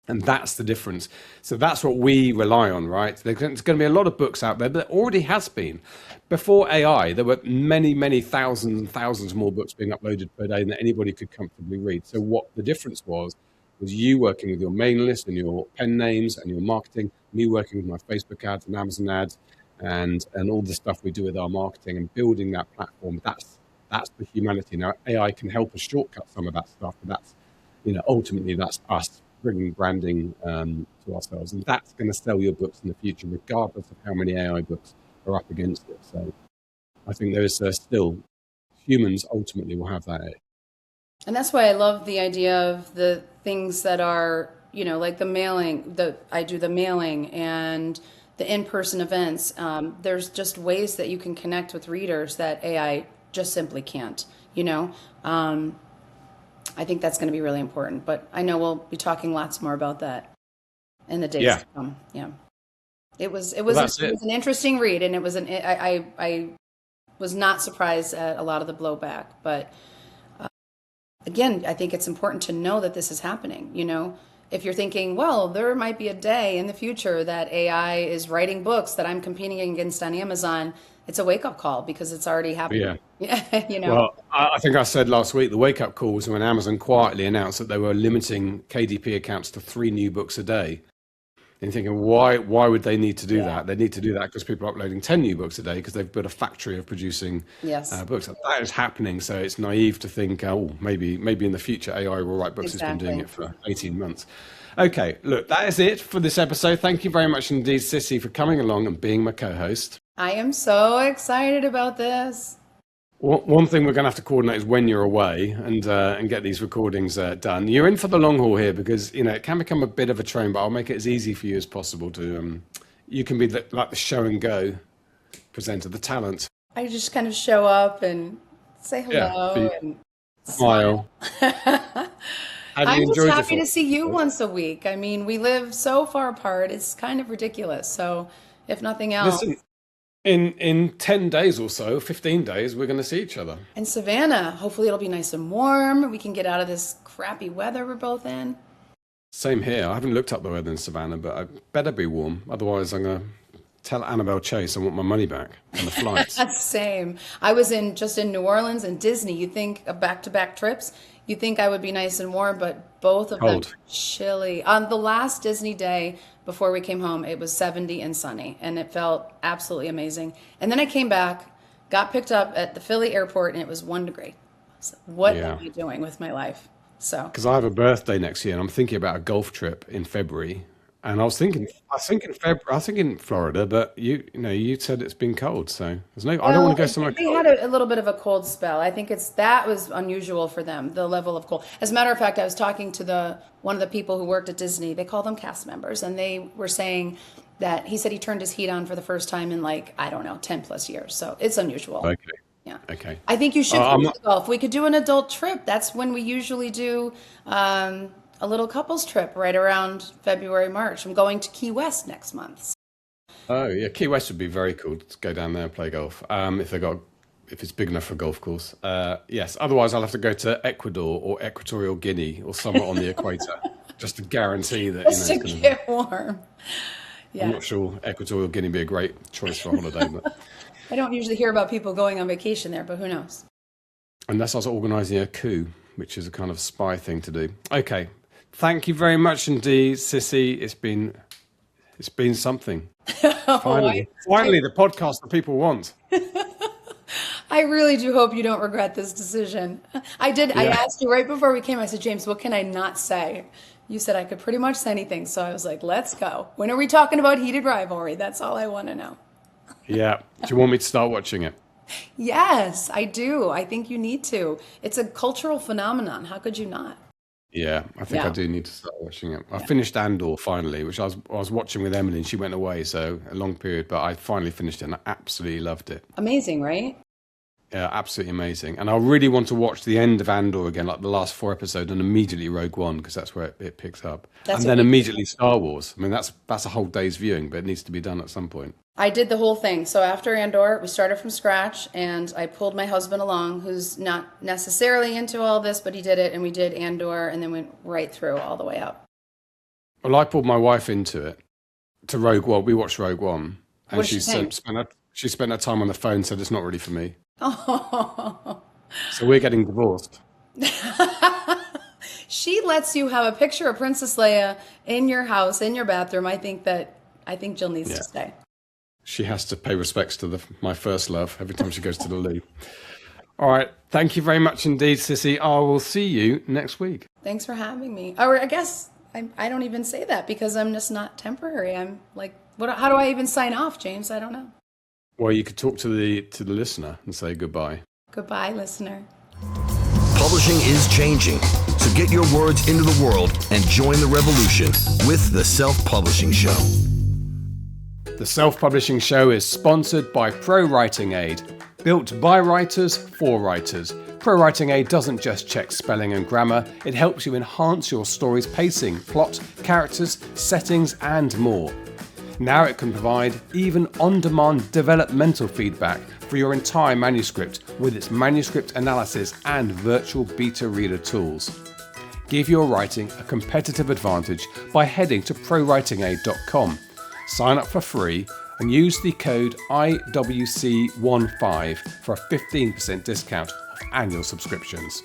And that's the difference. So that's what we rely on, right? There's going to be a lot of books out there, but there already has been. Before AI, there were many, many thousands and thousands more books being uploaded per day than anybody could comfortably read. So what the difference was you working with your mailing list and your pen names and your marketing, me working with my Facebook ads and Amazon ads and all the stuff we do with our marketing and building that platform. That's the humanity. Now, AI can help us shortcut some of that stuff, but that's, ultimately that's us bringing branding to ourselves, and that's going to sell your books in the future, regardless of how many AI books are up against it. So I think there is still humans ultimately will have that edge. And that's why I love the idea of the things that are, like the mailing, I do the mailing and the in-person events. There's just ways that you can connect with readers that AI just simply can't, I think that's going to be really important, but I know we'll be talking lots more about that in the days to come. Yeah, it was an interesting read, and it was I was not surprised at a lot of the blowback, but again, I think it's important to know that this is happening. If you're thinking, well, there might be a day in the future that AI is writing books that I'm competing against on Amazon, it's a wake-up call because it's already happening. Yeah. Well, I think I said last week the wake-up call was when Amazon quietly announced that they were limiting KDP accounts to 3 new books a day. And you're thinking, why would they need to do that? They need to do that because people are uploading 10 new books a day because they've built a factory of producing books. That is happening, so it's naive to think, maybe in the future AI will write books. Exactly. It's been doing it for 18 months. Okay, look, that is it for this episode. Thank you very much indeed, Sissy, for coming along and being my co-host. I am so excited about this. One thing we're going to have to coordinate is when you're away and get these recordings done. You're in for the long haul here because it can become a bit of a train, but I'll make it as easy for you as possible to. You can be like the show and go presenter, the talent. I just kind of show up and say hello and smile. I'm just happy to see you once a week. I mean, we live so far apart. It's kind of ridiculous. So, if nothing else. Listen, in 10 days or so, 15 days, we're going to see each other. In Savannah, hopefully it'll be nice and warm. We can get out of this crappy weather we're both in. Same here. I haven't looked up the weather in Savannah, but I better be warm. Otherwise, I'm going to tell Annabelle Chase I want my money back on the flights. Same. I was just in New Orleans and Disney. You think of back-to-back trips, you think I would be nice and warm, but both of them chilly. On the last Disney day before we came home, it was 70 and sunny, and it felt absolutely amazing. And then I came back, got picked up at the Philly airport, and it was 1 degree. So what am I doing with my life? So because I have a birthday next year, and I'm thinking about a golf trip in February. And I was thinking Florida, but you said it's been cold, so there's no. I don't want to go somewhere They cold. had a little bit of a cold spell. I think that was unusual for them, the level of cold. As a matter of fact, I was talking to one of the people who worked at Disney. They call them cast members, and they were saying that he said he turned his heat on for the first time in 10 plus years. So it's unusual. Okay. Yeah. Okay. I think you should go to golf. We could do an adult trip. That's when we usually do a little couples trip right around February, March. I'm going to Key West next month. Oh yeah, Key West would be very cool to go down there and play golf. If it's big enough for a golf course. Yes. Otherwise, I'll have to go to Ecuador or Equatorial Guinea or somewhere on the equator just to guarantee that. Just to get warm. Yeah. I'm not sure Equatorial Guinea would be a great choice for a holiday, but I don't usually hear about people going on vacation there, but who knows? unless I was organising a coup, which is a kind of spy thing to do. Okay. Thank you very much indeed, Sissy. It's been something. Finally, the podcast that people want. I really do hope you don't regret this decision. I did. Yeah. I asked you right before we came. I said, James, what can I not say? You said I could pretty much say anything. So I was like, let's go. When are we talking about heated rivalry? That's all I want to know. Yeah. Do you want me to start watching it? Yes, I do. I think you need to. It's a cultural phenomenon. How could you not? Yeah, I think I do need to start watching it. I finished Andor finally, which I was watching with Emily, and she went away, so a long period, but I finally finished it and I absolutely loved it. Amazing, right? Yeah, absolutely amazing. And I really want to watch the end of Andor again, like the last 4 episodes, and immediately Rogue One, because that's where it picks up. And then immediately Star Wars. I mean, that's a whole day's viewing, but it needs to be done at some point. I did the whole thing. So after Andor, we started from scratch, and I pulled my husband along, who's not necessarily into all this, but he did it, and we did Andor, and then went right through all the way up. Well, I pulled my wife into it, to Rogue One. We watched Rogue One, and she spent her time on the phone, said it's not really for me. Oh. So we're getting divorced. She lets you have a picture of Princess Leia in your house, in your bathroom. I think Jill needs to stay. She has to pay respects to my first love every time she goes to the loo. All right. Thank you very much indeed, Sissy. I will see you next week. Thanks for having me. Or I guess I don't even say that because I'm just not temporary. I'm like, how do I even sign off, James? I don't know. Well, you could talk to the listener and say goodbye. Goodbye, listener. Publishing is changing, so get your words into the world and join the revolution with the Self Publishing Show. The Self Publishing Show is sponsored by Pro Writing Aid, built by writers for writers. Pro Writing Aid doesn't just check spelling and grammar, it helps you enhance your story's pacing, plot, characters, settings, and more. Now it can provide even on-demand developmental feedback for your entire manuscript with its manuscript analysis and virtual beta reader tools. Give your writing a competitive advantage by heading to prowritingaid.com. Sign up for free and use the code IWC15 for a 15% discount off annual subscriptions.